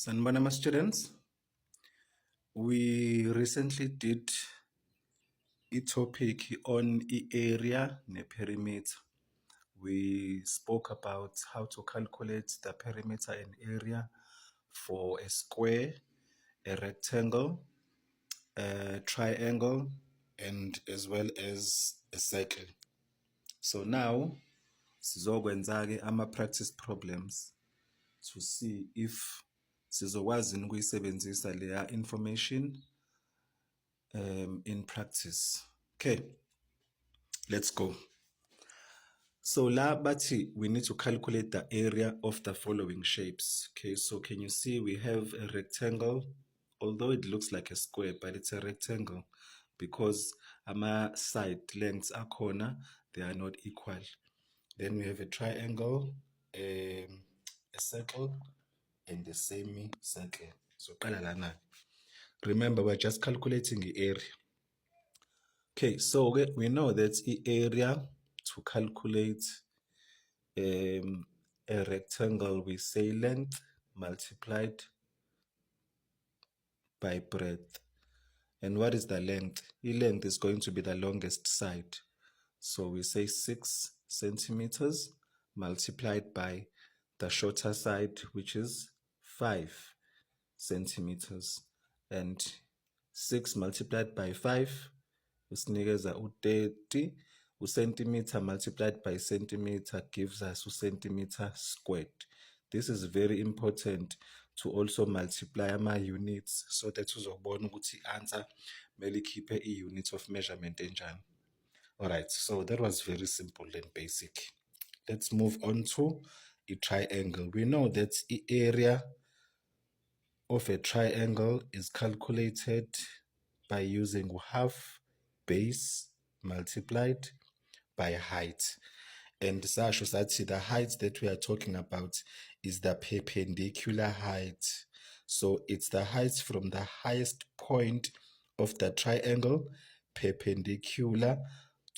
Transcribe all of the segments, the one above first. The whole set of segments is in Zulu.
Sanibona, my students. We recently did a topic on area and perimeter. We spoke about how to calculate the perimeter and area for a square, a rectangle, a triangle, and as well as a circle. So now, sizokwenza-ke ama-practice problems to see if sizokwazi ukuyisebenzisa leya information in practice. Okay, let's go. So la bathi we need to calculate the area of the following shapes. Okay, so can you see we have a rectangle, although it looks like a square, but it's a rectangle because ama side lengths akhona, they are not equal. Then we have a triangle, a circle, and a semicircle. So qala lana. Remember, we're just calculating the area. Okay, so we know that the area to calculate a rectangle, we say length multiplied by breadth. And what is the length? The length is going to be the longest side. So we say 6 centimeters multiplied by the shorter side, which is 5 centimeters. And 6 multiplied by 5 usinikeza u-30. Centimeter multiplied by centimeter gives us centimeter squared. This is very important to also multiply ama-units so that uzobona ukuthi i-answer mele ikhiphe i-unit of measurement enjani. Alright, so that was very simple and basic. Let's move on to a triangle. We know that the area of a triangle is calculated by using half base multiplied by height. And Sasha said the height that we are talking about is the perpendicular height. So it's the height from the highest point of the triangle perpendicular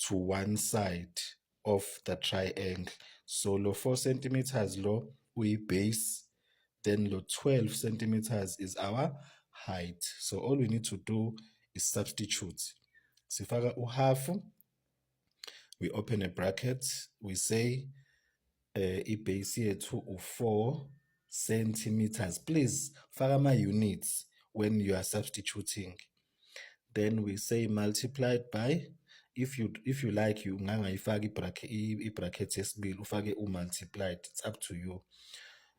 to one side of the triangle. So lo 4 centimeters lo we base, then lo 12 centimeters is our height. So all we need to do is substitute. Sifaka half, we open a bracket, we say i-base yethu 4 centimeters. Please faka ama-units when you are substituting. Then we say multiplied by, if you like, you ungangayifaka i-bracket yesibili ufake multiplied, it's up to you.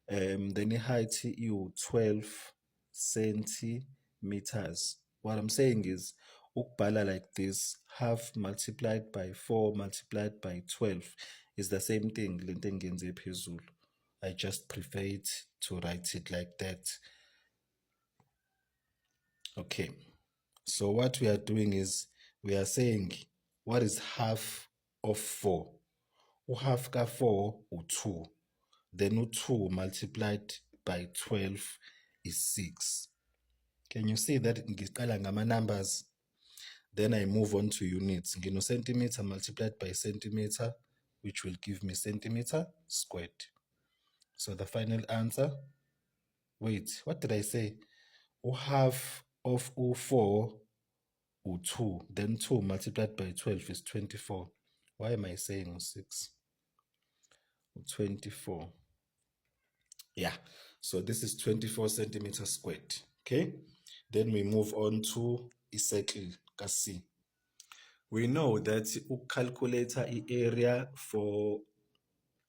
Then i-height you 12 centimeters. What I'm saying is ukubhala like this, half multiplied by 4 multiplied by 12 is the same thing. Lento engiyenze phezulu. I just prefer it to write it like that. Okay, so what we are doing is we are saying what is half of 4? Half ka 4 u2. Then u2 multiplied by 12 is 6. Can you see that ngiqala ngama numbers? Then I move on to units. Ngino centimeter multiplied by centimeter, which will give me centimeter squared. So the final answer, wait, what did I say? Half of 4 u2, then 2 multiplied by 12 is 24. Why am I saying 6? 24. Yeah, so this is 24 centimeters squared. Okay, then we move on to a circle. Kasi. We know that calculator area for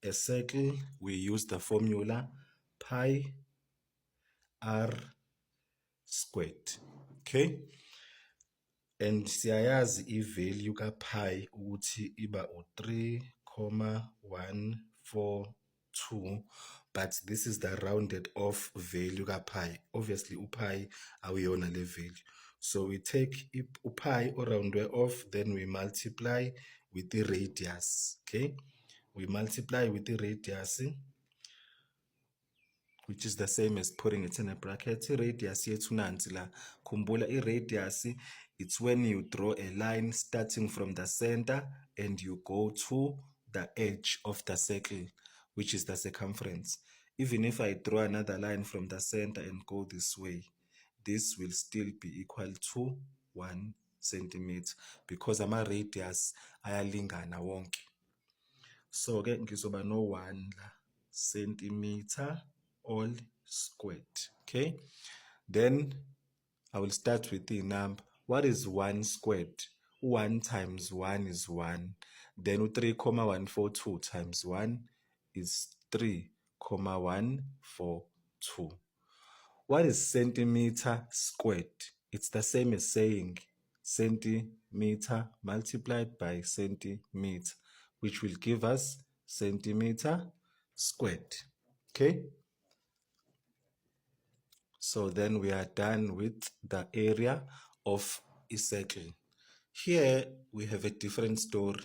a circle, we use the formula pi r squared. Okay, and siyayazi i-value ka pi ukuthi iba u3,142, but this is the rounded off value ka pi. Obviously pi awuyona le value. So we take pi rounded off, then we multiply with the radius. Okay, we multiply with the radius, which is the same as putting it in a bracket. Radius yethu nansi la. Kumbula i-radius, it's when you draw a line starting from the center and you go to the edge of the circle, which is the circumference. Even if I draw another line from the center and go this way, this will still be equal to 1 centimeter because ama-radius ayalingana wonke. So-ke ngizoba no-1 la centimeter all squared. Okay, then I will start with the number. What is 1 squared? 1 times 1 is 1. Then 3,142 times 1 is 3,142. What is centimeter squared? It's the same as saying centimeter multiplied by centimeter, which will give us centimeter squared. Okay? So then we are done with the area of a circle. Here we have a different story.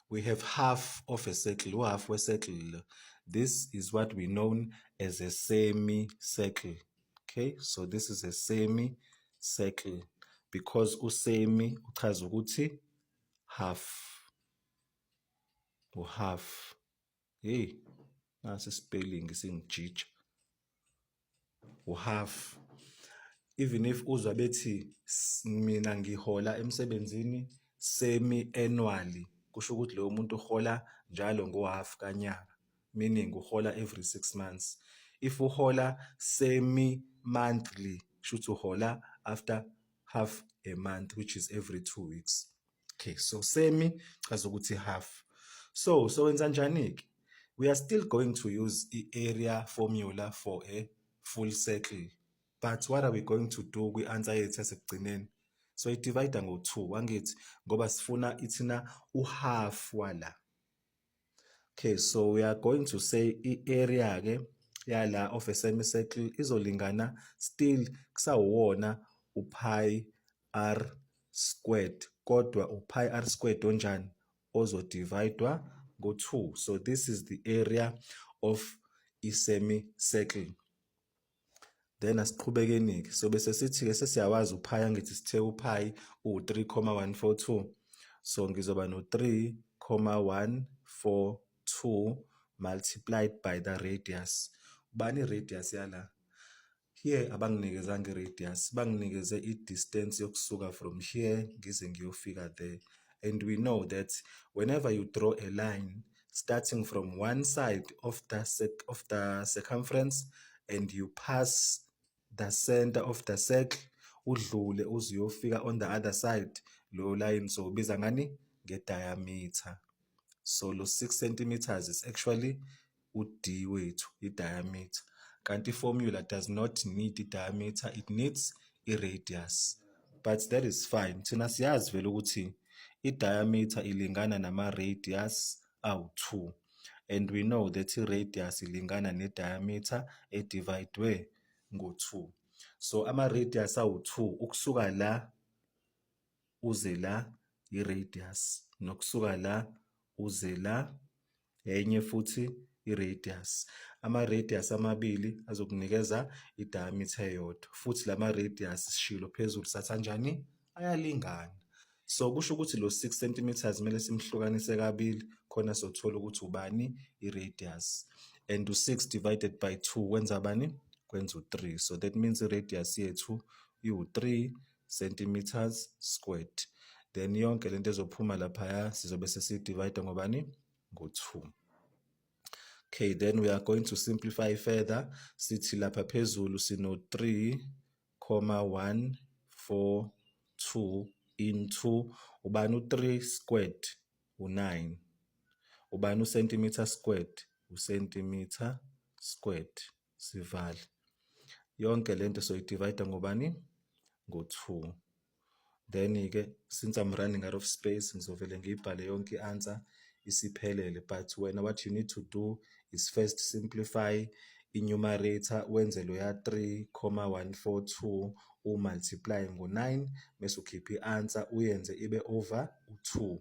We have half of a circle, half a circle. This is what we know as a semicircle. Okay, so this is a semicircle because usemi uchaza ukuthi half or half. Hey, nasi spelling isingijija. Half. Even if uzwa bethi mina ngihola emsebenzini semi-annually, kusho ukuthi leyo muntu uhola njalo ngo-half kanyaka, meaning uhola every 6 months. If uhola semi-monthly, kusho uhola after half a month, which is every 2 weeks. Okay, so semi chaza ukuthi half. So wenza njani-ke? We are still going to use the area formula for a full circle. But what are we going to do kwi-answer yethu yasekugcineni? So i-divide ngo-2. Wangithi ngoba sifuna ithina u-half wala. Okay, so we are going to say i-area ke yala of a semicircle izolingana still kusawona u-pi r squared. Kodwa u-pi r squared onjani? Ozodividwa ngo-2. So this is the area of a semicircle. Then asiqhubekeni-ke. So bese sithi-ke sesiyawazi upi, angithi sithe upi u-3,142. So ngizoba no-3,142 multiplied by the radius. Ubani radius yala? Here abanginikezanga i-radius, banginikeze i-distance yokusuka from here ngize ngiyofika there. And we know that whenever you draw a line starting from one side of the circumference and you pass the center of the circle, udlule uziyofika on the other side, lo line so ubiza ngani? Nge-diameter. So lo 6 centimeters is actually u-D wethu, i-diameter. Kanti formula does not need i-diameter, it needs i-radius. But that is fine. Thina siyazi vele ukuthi i-diameter ilingana nama-radius awu-2. And we know that i-radius ilingana ne-diameter edividwe ngo-2. So ama-radius awu-2 ukusuka la uze la i-radius, nokusuka la uze la enye futhi i-radius. Ama-radius amabili azokunikeza i-diameter eyodwa. Futhi lama-radius sishilo phezulu sathi kanjani? Ayalingana. So kusho ukuthi lo 6 centimeters kumele simhlukanise kabili khona sothola ukuthi ubani i-radius. And u-6 divided by 2 kwenza bani? Kwenza u-3. So that means i-radius yethu iwu-3 centimeters squared. Then yonke lento ezophuma laphaya sizobe sesiyidivide ngobani? Ngo-2. Okay, then we are going to simplify further. Sithi lapha phezulu sino 3,142 into ubani u-3 squared u-9. Ubani u-centimeter squared u-centimeter squared. Sivale. Yonke lento soyidivide ngobani? Ngo-2. Then-ke since I'm running out of space ngizovele ngiyibhale yonke i-answer isiphelele. But what you need to do is first simplify i-numerator wenze lo ya 3,142 multiply ngo-9 bese ukhipha i-answer uyenze ibe over u-2.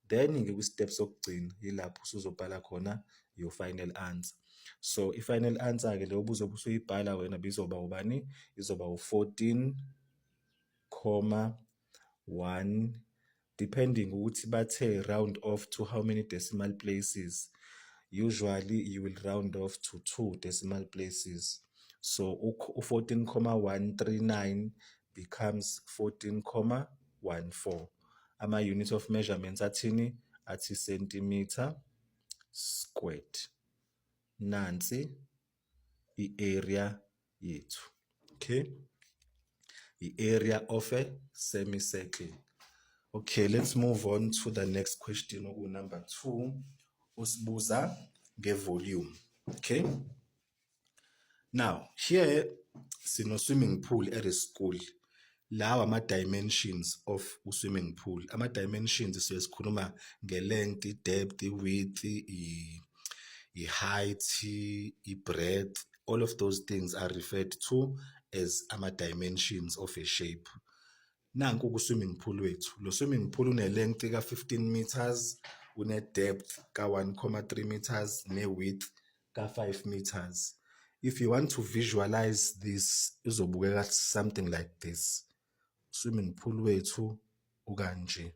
Then-ke kwi-step sokugcina yilapho usuzobhala khona your final answer. So i-final answer-ke leyo ubuzobe usuyibhala wena bizoba ubani? Izoba u-14,1 depending ukuthi bathe round off to how many decimal places. usually you will round off to 2 decimal places. So 14,139 becomes 14,14. Ama-unit of measurements athini? Athi centimeter squared. Nansi i-area yethu. Okay? The area of a semicircle. Okay, let's move on to the next question. Number 2. Usibuza nge-volume. Okay? Now, here, sino swimming pool at a school. Lawa ama-dimensions of swimming pool. Ama-dimensions sikhuluma nge-length, i-depth, i-width, i-height, i-breadth. All of those things are referred to as ama-dimensions of a shape. Nanku ku-swimming pool wethu. Lo swimming pool une-length ka-15 meters, une-depth ka-1,3 meters, ne-width ka-5 meters. If you want to visualize this, izobukeka something like this. Swimming pool wethu ukanje.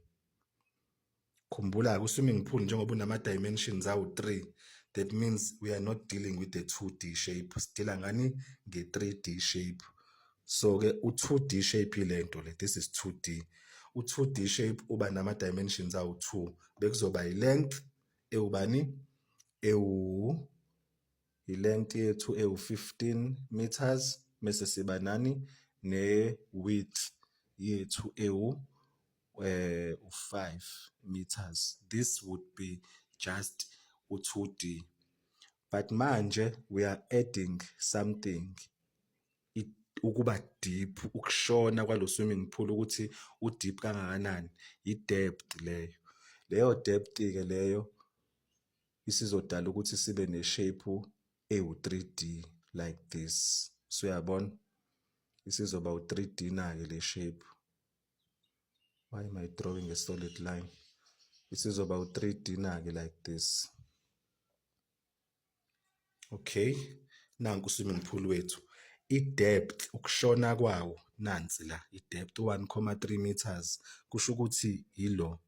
Khumbula ku-swimming pool njengoba unama-dimensions awu-3, that means we are not dealing with the 2D shape. Sidila ngani nge-3D shape. So-ke u-2D shape ilento le, this is 2D. U-2D shape uba nama-dimensions awu-2. Bekuzoba i-length ewubani? I-length yethu ewu-15 meters, mese siba nani? Ne-width yethu ewu-5 meters. This would be just u-2D. But manje we are adding something. Ukuba deep, ukushona kwalo swimming pool ukuthi u-deep kangakanani, i-depth leyo. Leyo depth-ke leyo isizodala ukuthi sibe ne-shape ewu-3D like this. So uyabona? Isizoba u-3D na-ke le shape. Why am I drawing a solid line? Isizoba u-3D na-ke like this. Okay, nanku swimming pool wethu. I-depth, ukushona kwawo, nansi la, i-depth 1,3 meters. Kusho ukuthi yilo,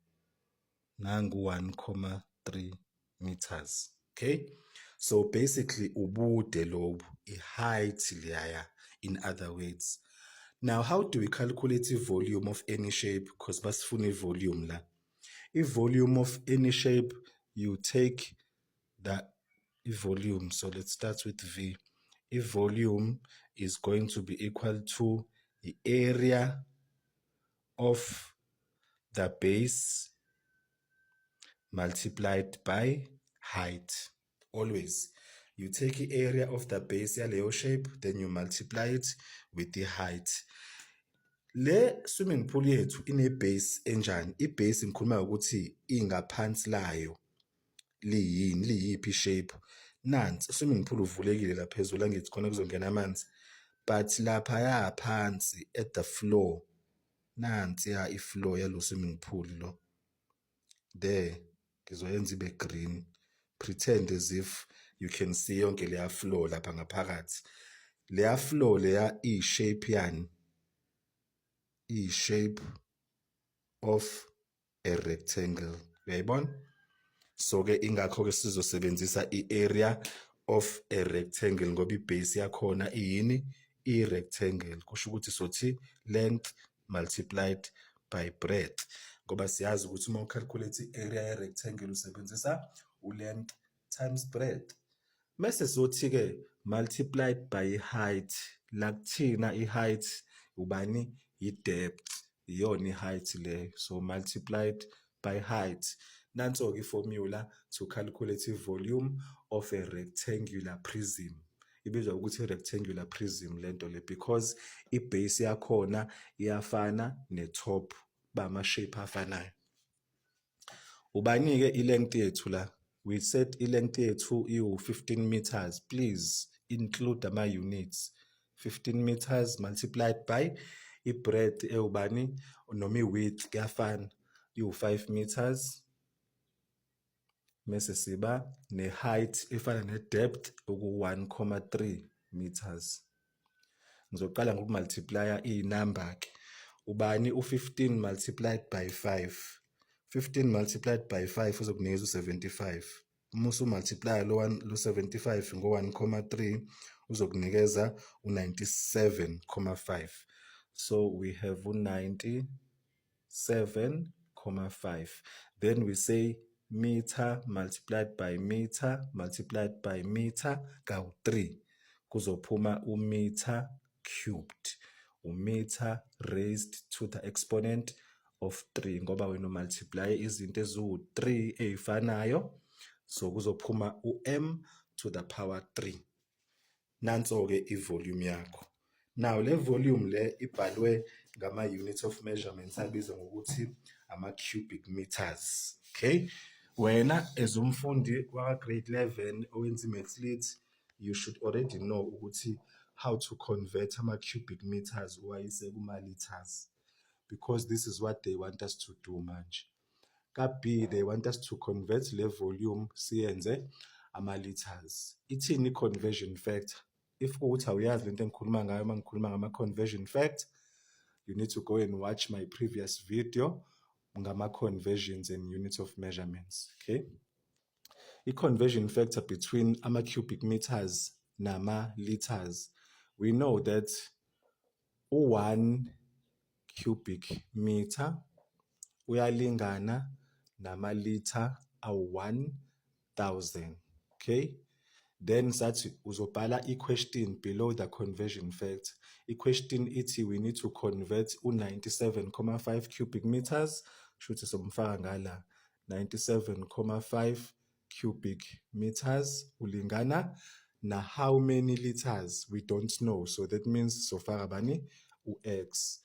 nangu 1,3 meters. Okay, so basically ubude lobu, i-height liyaya, in other words. Now, how do we calculate the volume of any shape? Because basifuna i-volume la. I-volume of any shape, you take the volume. So let's start with V. If volume is going to be equal to the area of the base multiplied by height. Always. You take the area of the base yaleyo shape, then you multiply it with the height. Le swimming pool yethu ine base enjani? I base ngikhuluma ukuthi ingaphansi layo liyini, liyiphi shape. Nansi swimming pool uvulekile la phezulu angithi khona kuzongena amanzi, but lapha yaphansi at the floor, nansi ya i-floor yalo swimming pool lo. There ngizoyenza ibe green. Pretend as if you can see yonke leya floor lapha ngaphakathi. Leya floor leya i-shape yani, i-shape of a rectangle. Uyayibona? So-ke ingakho-ke sizosebenzisa i-area of a rectangle ngoba i-base yakhona iyini? I-rectangle. Kusho ukuthi sothi length multiplied by breadth. Ngoba siyazi ukuthi uma ucalculate i-area ye-rectangle usebenzisa u-length times breadth. Mese sothi-ke multiplied by height. La kuthina i-height ubani? I-depth. Iyona i-height leyo. So multiplied by height. Nanso-ke i-formula to calculate i-volume of a rectangular prism. Ibizwa ukuthi i-rectangular prism lento le because i-base yakhona iyafana ne-top, bama-shape afanayo. Ubani-ke i-length yethu la? We said i-length yethu iwu-15 meters. Please include ama-units. 15 meters multiplied by i-breadth ewubani? Noma i-width kuyafana, iwu-5 meters. Mese siba ne-height efana ne-depth oku-1,3 meters. Ngizoqala ngokumultiplya iy'namba-ke. Ubani u-15 multiplied by 5? 15 multiplied by 5 uzokunikeza u-75. musu multiply lo 75 ngo 1,3 uzokunikeza u97,5. So we have u97,5. Then we say meter multiplied by meter multiplied by meter kawu-3 kuzophuma u-meter cubed, u-meter raised to the exponent of 3 ngoba wena multiply izinto eziwu-3 eyifanayo, so kuzophuma u-m to the power 3. Nanso-ke i-volume yakho. Now le volume le ibhalwe ngama-units of measurements abizwa ngokuthi ama-cubic meters. Okay, wena as umfundi grade 11 owenza i-maths lit, you should already know ukuthi how to convert ama-cubic meters uwayise kuma-liters, because this is what they want us to do manje. Ka-B, they want us to convert le volume siyenze ama-liters. Ithini i-conversion factor? If ukuthi awuyazi lento engikhuluma ngayo uma ngikhuluma ngama-conversion factor, you need to go and watch my previous video ngama-conversions and units of measurements. Okay, i-conversion factor between ama-cubic meters nama-liters, we know that u-1 cubic meter uyalingana nama-liter awu-1,000. Okay, then sathi uzobhala i-question below the conversion factor. I-question ithi we need to convert u-97,5 cubic meters, shuthi somfaka ngala 97,5 cubic meters ulingana na how many liters we don't know, so that means sofaka bani u-x.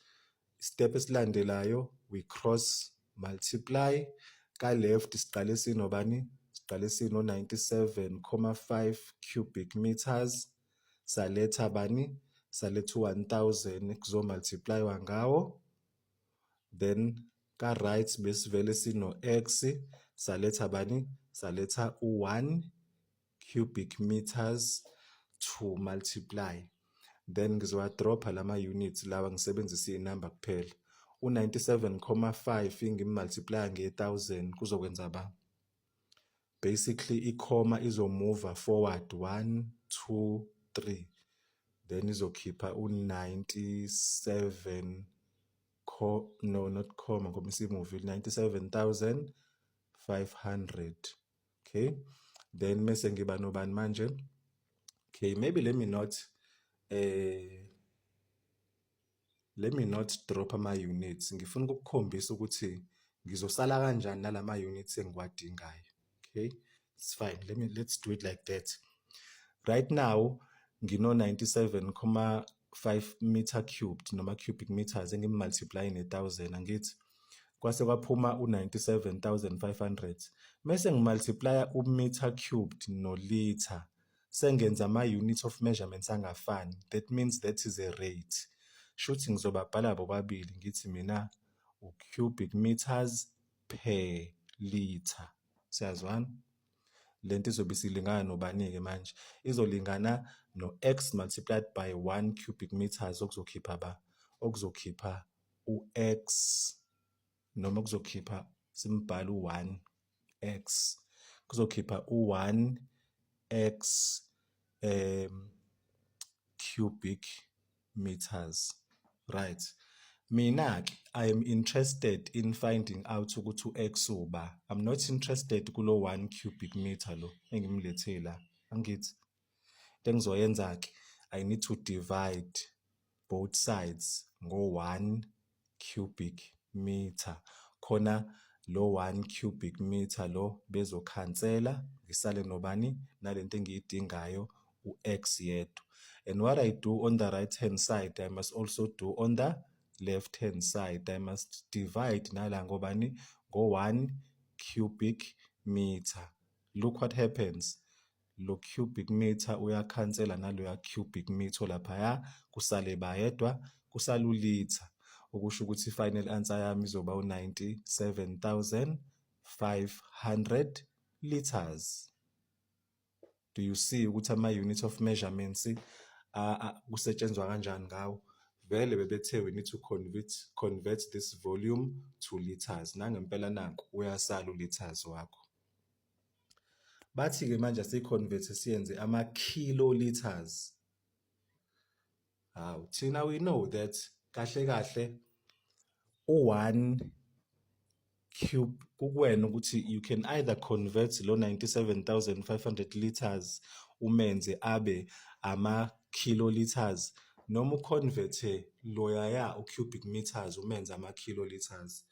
Step esilandelayo we cross multiply, ka left siqale sinobani, siqale sino 97,5 cubic meters, saletha bani, saletha 1,000 kuzo multiply wangawo, then ka right besivele sino x, saletha bani, saletha u1 cubic meters to multiply, then ngizowadropha lama units lawa ngisebenzisa inamba kuphela. U97,5 ngimultiply nge1000 kuzokwenza ba, basically i-comma izomove forward 1 2 3, then izokhipha u97 no not comma ngoba isimove 97,500. Okay, then mase ngiba nobani manje. Okay, maybe let me not drop ama-units. Ngifuna ukukukhombisa ukuthi ngizosala kanjani nalama units engiwadingayo. Okay, it's fine. Let's do it like that. Right now ngino 97,5 meter cubed noma cubic meters engimultiply ne1000 angithi. Kwase kwaphuma u97,500. Mase ngimultiply u-meter cubed no liter, sengenza ama-units of measurements angafani. That means that is a rate. Shuthi ngizobabhala bobabili ngithi mina u-cubic meters per liter. Siyazwana? Lento izobe isilingana nobani-ke manje? Izolingana no-x multiplied by 1 cubic meters okuzokhipha ba? Okuzokhipha u-x noma kuzokhipha simbhala u1 x. Kuzokhipha u1 x cubic meters. Right. Mina I am interested in finding out ukuthi u-x uba. I'm not interested kulo 1 cubic meter lo engimlethele la. Angithi into engizoyenza ke, I need to divide both sides ngo1 cubic meter. Khona lo 1 cubic meter lo bezokhansela ngisale nobani nalento engiyidingayo u-x yedwa. And what I do on the right hand side, I must also do on the left hand side. I must divide nala ngobani ngo1 cubic meter. Look what happens. Lo cubic meter uyakhansela naloya cubic meter laphaya, kusale bayedwa, kusala ulitha. Okusho ukuthi final answer yami izoba u97,500 liters. Do you see ukuthi ama-units of measurements kusetshenzwa kanjani ngawo? Vele bebethe we need to convert this volume to liters. Nangempela nanku uyasala uliters wakho. bathi-ke manje asiyi-convert siyenze ama-kiloliters. Hawu, thina we know that kahle kahle u-1 cube kukuwena ukuthi you can either convert lo 97,500 liters umenze abe ama-kiloliters noma uconvert loyaya u-cubic meters umenze ama-kiloliters.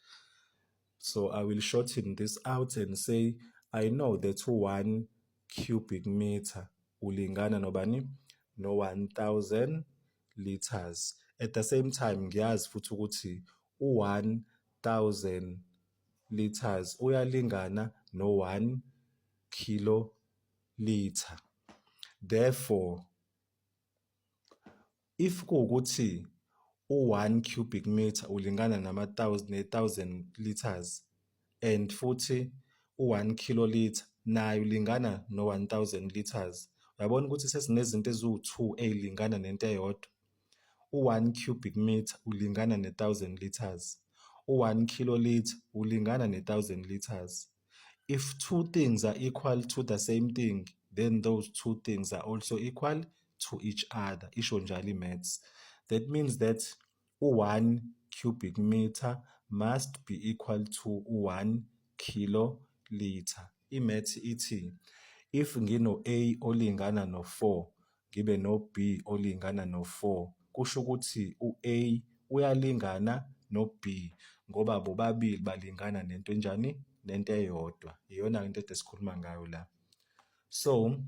So I will shorten this out and say I know that 1 cubic meter ulingana nobani? No 1,000 liters. At the same time ngiyazi futhi ukuthi u-1,000 liters uyalingana no 1 kiloliter. Therefore, if kuwukuthi u-1 cubic meter ulingana ne-1,000 liters and futhi u-1 kiloliter nayo ulingana no-1,000 liters, uyabona ukuthi sesinezinto eziwu-2 ey'lingana nento eyodwa. U-1 cubic meter ulingana ne-1,000 liters. U-1 kiloliter ulingana ne-1,000 liters. If two things are equal to the same thing, then those two things are also equal to each other. Isho njalo i-maths. That means that u-1 cubic meter must be equal to u-1 kiloliter. I-maths ithi, if ngino-A olingana no-4, ngibe no-B olingana no-4, kusho ukuthi u-A uyalingana no-B ngoba bobabili balingana nento enjani? Nento eyodwa. Iyona into esikhuluma ngayo la. So,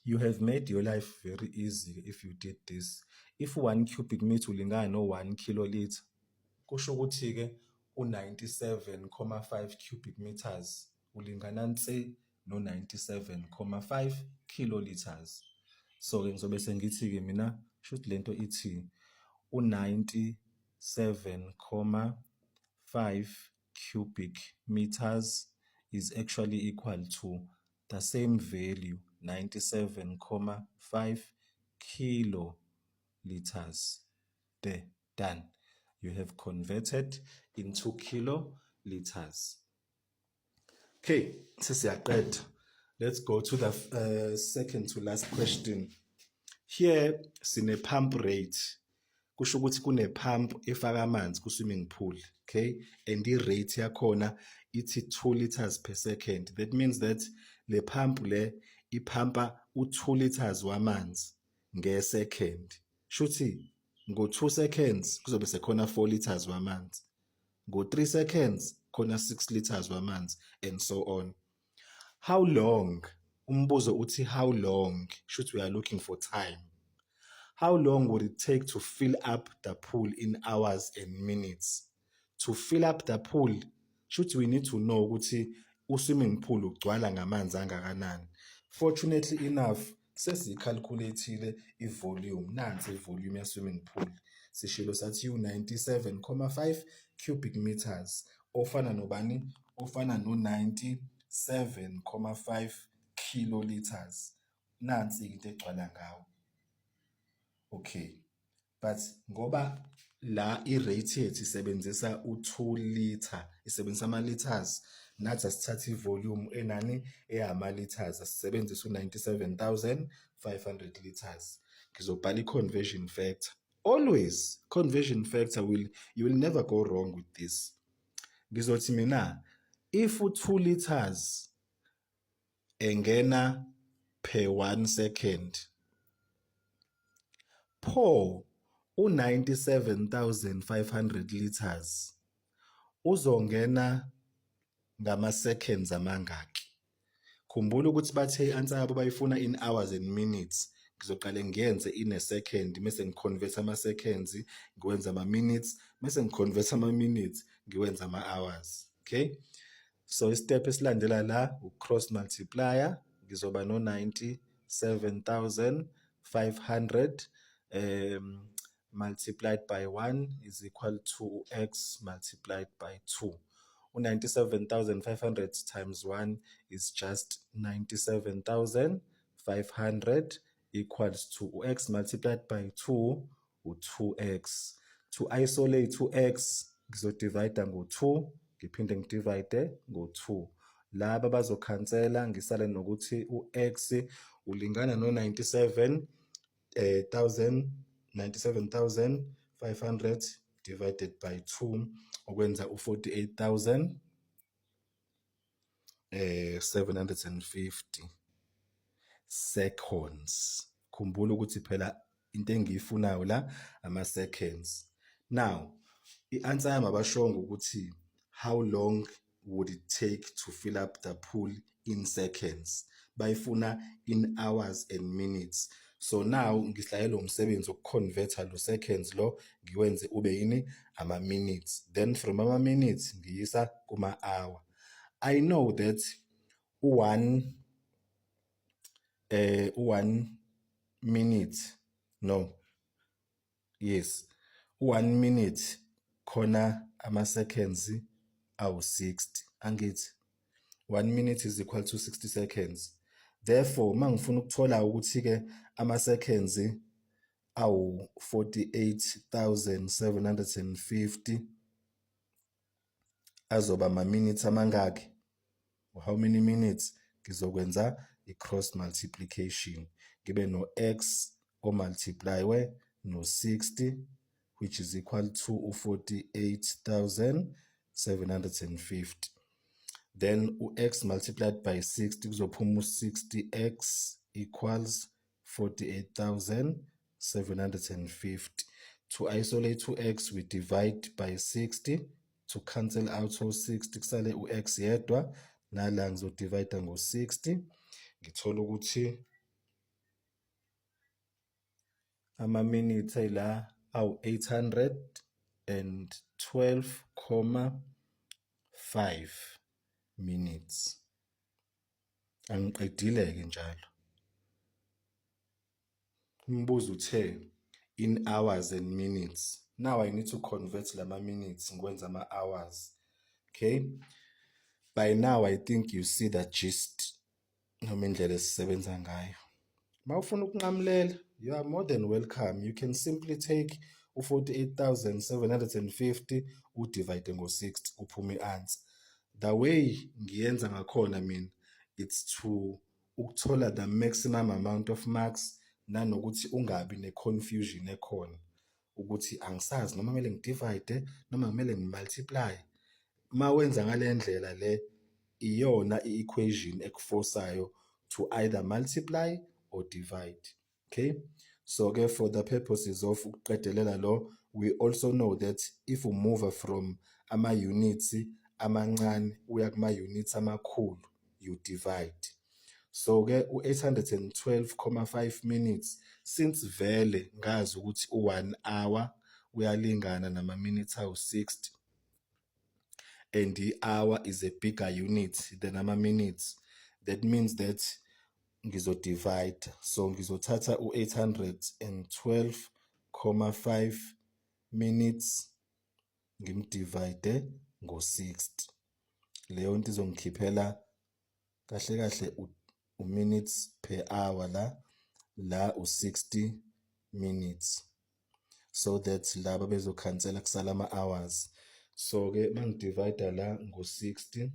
you have made your life very easy if you did this. If 1 cubic meter ulingana no-1 kiloliter, kusho ukuthi-ke u-97.5 cubic meters ulingana nse no-97.5 kiloliters. So-ke ngizobe sengithi-ke mina, shoot lento ithi u-97.5 cubic meters is actually equal to the same value, 97.5 kiloliters. There, done. You have converted into kiloliters. Okay, sesiyaqeda. Let's go to the second to last question. Here, sine pump rate. Kusho ukuthi kune pump efaka amanzi ku-swimming pool, okay? And i-rate yakhona ithi 2 liters per second. That means that le pump le ipampa u-2 liters wamanzi nge-second. Shuthi ngo-2 seconds kuzobe sekhona 4 liters wamanzi. Ngo-3 seconds khona 6 liters wamanzi, and so on. How long? Umbuzo uthi how long? Shuthi we are looking for time. How long would it take to fill up the pool in hours and minutes? To fill up the pool, shuthi we need to know ukuthi u-swimming pool ugcwala ngamanzi angakanani. Fortunately enough, sesicalculateile i-volume. Nansi i-volume ya-swimming pool. Sishilo sathi u-97.5 cubic meters. Ofana nobani? Ofana no-97.5 kiloliters. Nansi into egcwala ngawo. Okay, but ngoba la i-rate yethu isebenzisa u-2 liter, isebenzisa ama-liters, nathi asithatha i-volume enani eyama-liters, asisebenzisa u-97,500 liters. Ngizobhala i-conversion factor. Always, conversion factor you will never go wrong with this. Ngizothi mina, if u-2 liters engena per 1 second, pho u-97,500 liters uzongena ngama-seconds amangaki? Khumbula ukuthi bathe i-answer yabo bayifuna in hours and minutes. Ngizoqale ngiyenze in a second, mese ngiconvert ama-seconds, ngiwenza ama-minutes, mese ngiconvert ama-minutes, ngiwenza ama-hours. Okay? So istep esilandela la, u-cross multiplier, ngizoba no-97,500 multiplied by 1 is equal to x multiplied by 2. 97,500 times 1 is just 97,500 equals to x multiplied by 2, 2x. To isolate 2x, ngizodivide ngo-2, ngiphinde ngidivide ngo-2. laba bazokhansela ngisale nokuthi u-x ulingana no-97,500 divided by 2 okwenza u-48,750 seconds. Khumbula ukuthi phela into engiyifunayo la ama-seconds. Now, i-answer yami abashongo ukuthi how long would it take to fill up the pool in seconds. Bayifuna in hours and minutes. So now ngisihlayela umsebenzi wokuconverta lo seconds lo ngiwenze ube yini ama-minutes. Then from ama-minutes ngiyisa kuma-hour. I know that one minute, no, yes, 1 minute khona ama-seconds awu-60, angithi 1 minute is equal to 60 seconds. Therefore mangifuna ukuthola ukuthi-ke ama-seconds awu-48,750 azoba ama-minutes amangaki? How many minutes? Ngizokwenza i-cross multiplication. Ngibe no-x omultiplywe no-60 which is equal to 48,750. Then u-x multiplied by 60 kuzophuma u-60x equals 48,750. To isolate u-x we divide by 60. To cancel out u-60 kusale u-x yedwa. Nala ngizodivide ngo-60. Ngithola ukuthi ama-minutes ayila awu-812.5 minutes. Angiqedile-ke njalo. Umbuzo uthe in hours and minutes. Now I need to convert lama minutes ngikwenza ama-hours. Okay? By now I think you see the gist noma indlela esisebenza ngayo. Mawufuna ukunqamulela, you are more than welcome. You can simply take u-48,750 udivide ngo-60 uphume i-answer. The way ngiyenza ngakhona mina it's to ukuthola the maximum amount of marks nanokuthi ungabi ne-confusion ekhona ukuthi angisazi noma kumele ngidivide noma kumele ngimultiply. Mawenza ngale ndlela le iyona i-equation ekuforsayo to either multiply or divide. Okay, so ke for the purposes of ukuqedelela lo, we also know that if we move from ama-units amancane uya kuma-units amakhulu you divide. So ke u-812.5 minutes since vele ngazi ukuthi u-1 hour uyalingana nama-minutes awu-60 and i-hour is a bigger unit than ama-minutes, that means that ngizodivide. So ngizothatha u-812.5 minutes ngimdivide ngo-60. Leyo nto izongikhiphela kahle kahle u-minutes per hour la u-60 minutes. So that laba bezokhansela kusala ama-hours. So ke mangidivide la ngo-60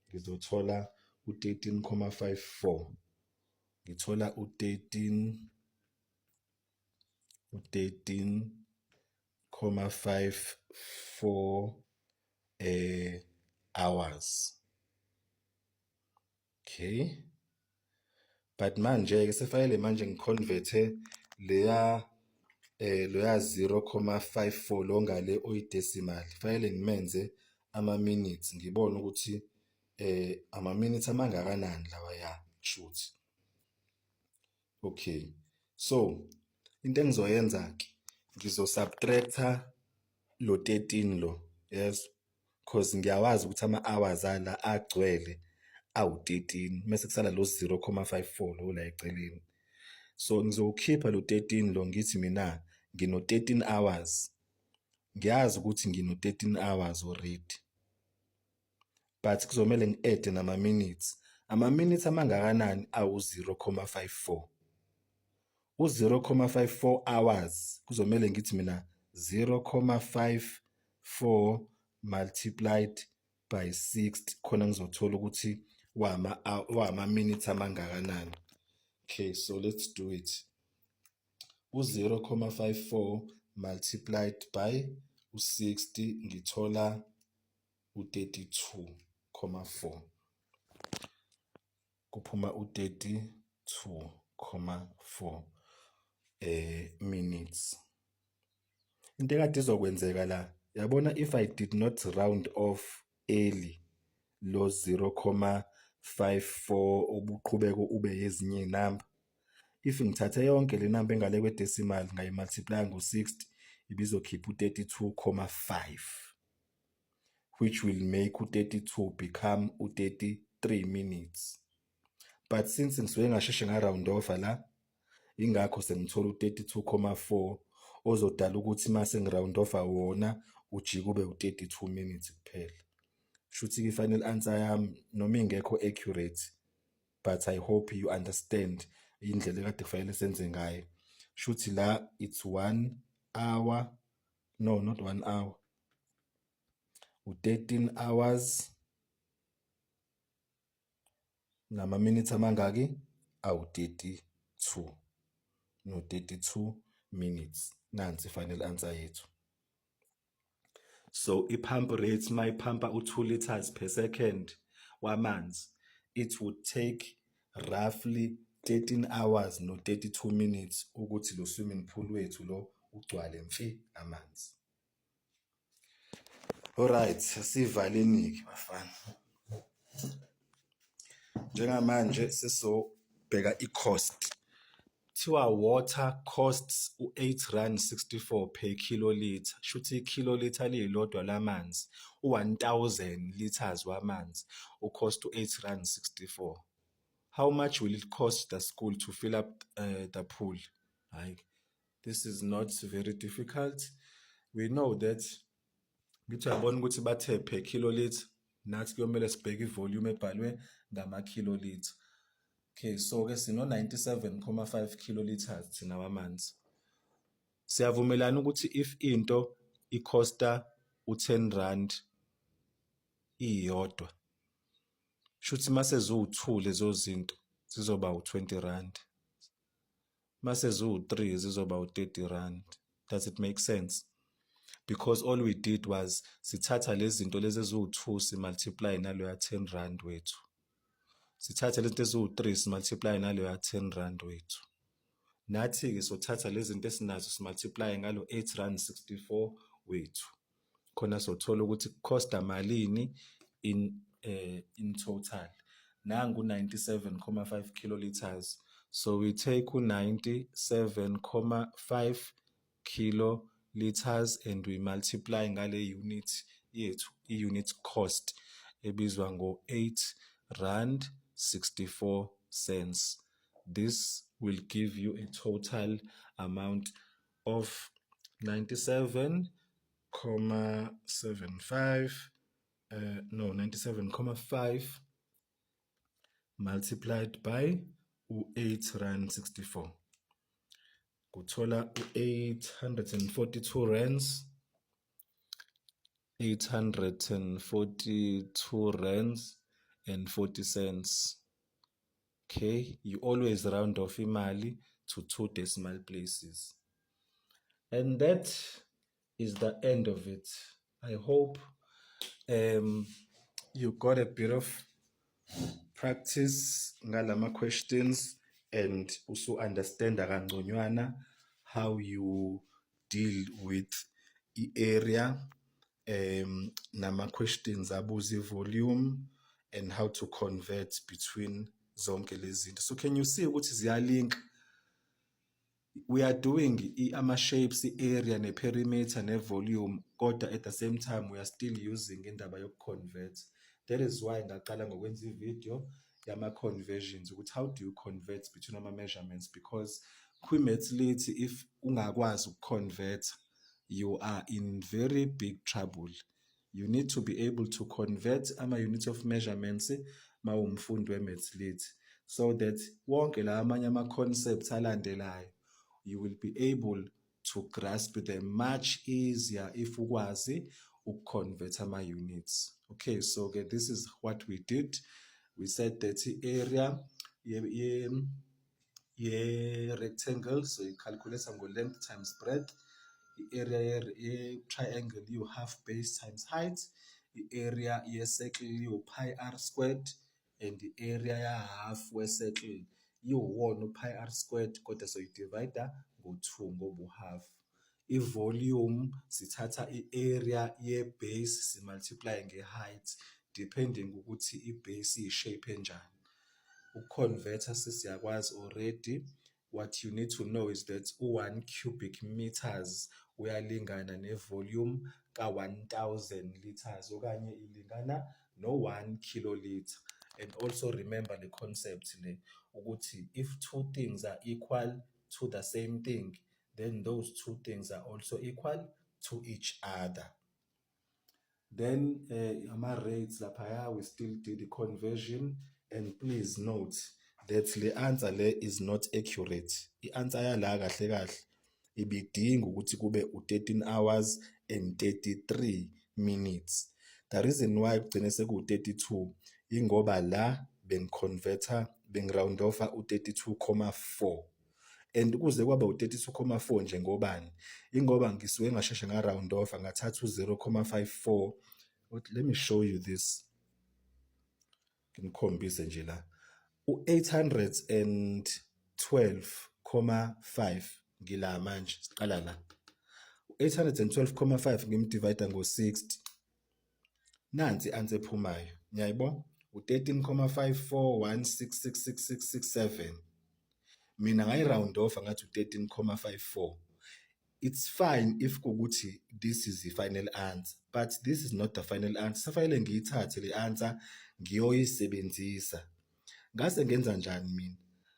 ngizothola u-13.54. Ngithola u-13.54 hours. Okay, but manje ke sefanele manje ngiconverte loya 0.54 lo ngale oyidecimal. Fanele ngimenze ama-minutes ngibone ukuthi ama-minutes amangakanani lawa ya shoot. Okay, so into engizoyenza ke ngizosubtracta lo 13 lo, yes, because ngiyawazi ukuthi ama-hours ala agcwele awu-13 mase kusala lo 0.54 lo la eceleni. So ngizokhipha lo 13 lo ngithi mina ngino 13 hours. Ngiyazi ukuthi ngino 13 hours already, but kuzomela ngi-add nama-minutes. Ama-minutes amangakanani awu-0.54. U-0.54 hours kuzomela ngithi mina 0.54 multiplied by 60 khona ngizothola ukuthi wama-minutes amangakanani. Okay, so let's do it. 0.54 multiplied by 60 ngithola 32.4. Kuphuma 32.4 minutes. Into ekade izokwenzeka la, yabona, if I did not round off early lo 0.54 obuqhubeko ube yezinye inamba, if ngithathe yonke le namba engale kwe-decimal ngayimultiply ngo-60 ibizokhipha u-32.5, which will make u-32 become u-33 minutes. But since ngisuke ngasheshe nga-round off la, ingakho sengithola u-32.4 ozodala ukuthi mase ngi-round off wona ujike ube u-32 minutes kuphela. Shuthi i-final answer yami noma ingekho accurate, but I hope you understand indlela ekade kufanele senze ngayo. Shuthi la it's 1 hour, no, not 1 hour, u-13 hours nama-minutes amangaki awu-32, no-32 minutes. Nansi i-final answer yethu. So i-pump rate mayiphampa u-2 liters per second wamanzi, it would take roughly 13 hours no-32 minutes ukuthi lo swimming pool wethu lo ugcwale mfi amanzi. Alright, sivaleni-ke bafana. Njengamanje sesizobheka i-cost. Kuthiwa water costs u-8.64 per kiloliter. Shuthi i-kiloliter lilodwa lamanzi, u-1000 liters wamanzi ucost u-8.64. How much will it cost the school to fill up the pool? This is not very difficult. We know that ngithi uyabona ukuthi bathe per kiloliter, nathi kuyomele sibheke ivolume ebhalwe ngama-kiloliter. Okay, so-ke sino-97.5 kiloliters thina wamanzi. Siyavumelana ukuthi if into ikhosta u-10 iyodwa, shuthi mase ziwu-2 lezo zinto zizoba u-20. Mase ziwu-3 zizoba u-30. Does it make sense? Because all we did was sithatha lezi zinto lezi eziwu-2 simultiply naloya R10 wethu. Sithatha lezi zinto eziwu-3 simultiply naloya R10 wethu. Nathi-ke sothatha lezi zinto esinazo simultiply ngalo R8.64 wethu. Khona sothola ukuthi costa malini in total. Nangu 97.5 kiloliters. So we take 97.5 kiloliters and we multiply ngale unit yethu, i-unit cost ebizwa ngo-R8.64. This will give you a total amount of 97.5 multiplied by u-R8.64. Kuthola u-842 and 40 cents. Okay, you always round off imali to 2 decimal places. And that is the end of it. I hope you got a bit of practice ngalama questions and also understand kangconywana how you deal with the area nama questions abuza volume and how to convert between zonke lezi zinto. So can you see ukuthi ziyalink? We are doing ama-shapes, area, ne-perimeter, ne-volume, kodwa at the same time we are still using indaba yoku-convert. That is why ngaqala ngokwenza i-video yama-conversions ukuthi how do you convert between ama-measurements, because kwi-maths if ungakwazi uku-convert you are in very big trouble. You need to be able to convert ama-units of measurements mawumfundi we-maths, so that wonke la amanye ama-concepts alandelayo you will be able to grasp them much easier if ukwazi ukuconvert ama-units. Okay, so this is what we did. We said that area rectangle, so you calculate length times breadth. The area triangle you half base times height. The area circle you pi r squared, and the area half circle you 1 pi r squared, kodwa so you divide ngo-2 ngoba half. I-volume sithatha i-area ye-base simultiply nge-height depending ukuthi i-base iyi-shape enjani. Ukuconverter sesiyakwazi already. What you need to know is that 1 cubic meters uyalingana ne-volume ka-1000 liters okanye ilingana no-1 kiloliter. And also remember the concept le ukuthi if two things are equal to the same thing, then those two things are also equal to each other. Then ama-rates laphaya, we still did the conversion, and please note that the answer le is not accurate. I-answer yala kahle kahle ibidinga ukuthi kube u-13 hours and 33 minutes. The reason why kugcine seku-32 ingoba la bengiround offer u-32.4, and kuze kwaba u-32.4 njengobani ingoba ngisuke ngasheshe nga-round offer ngathatha u-0.54. Let me show you this. Ngikhombise nje la u-812.5 ngila manje siqala la. U-812.5 ngimdivide ngo-60, nansi i-answer ephumayo, ngiyayibona u-13.54166667. mina ngayi-round off ngathi u-13.54. It's fine if kukuthi this is the final answer, but this is not the final answer. Safanele ngiyithathe le answer ngiyoyisebenzisa. Ngase ngenza njani mina?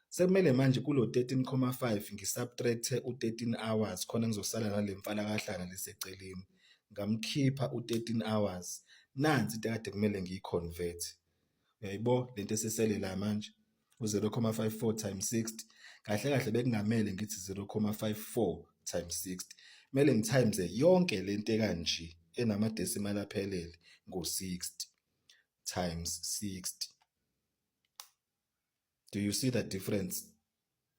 Sekumele manje kulo 13.5 ngisubtract u-13 hours khona ngizosala nale mfalakahlana liseceleni. Ngamkhipha u-13 hours. Nansi into kade kumele ngiyiconvert. Uyayibo lento esesele la manje u-0.54 times 60. Kahle kahle bekungamele ngithi 0.54 times 60. Mele ngitimes yonke lento ekanje enama-decimal aphelele ngo-60 times 60. Do you see that difference?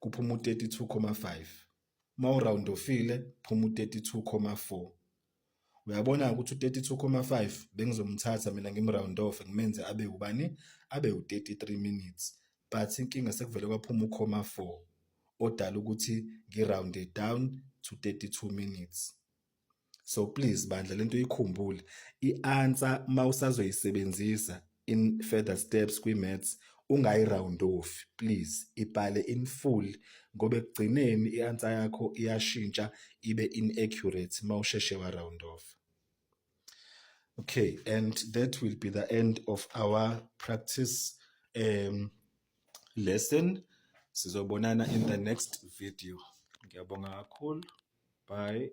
Kuphuma u-32.5. Mawuround offile phuma u-32.4. Uyabona ukuthi u-32.5 bengizomthatha mina ngimround off ngimenze abe ubani? Abe u-33 minutes. But inkinga sekuvele kwaphuma u-0.4 odala ukuthi ngiround down to 32 minutes. So please bandla lento ikhumbule. I-answer mawusazoyisebenzisa in further steps kwi-maths ungayi-round off, please ibhale in full ngoba ekugcineni i-answer yakho iyashintsha ibe inaccurate mawusheshe wa-round off. Okay, and that will be the end of our practice lesson. Sizobonana in the next video. Ngiyabonga kakhulu. Bye.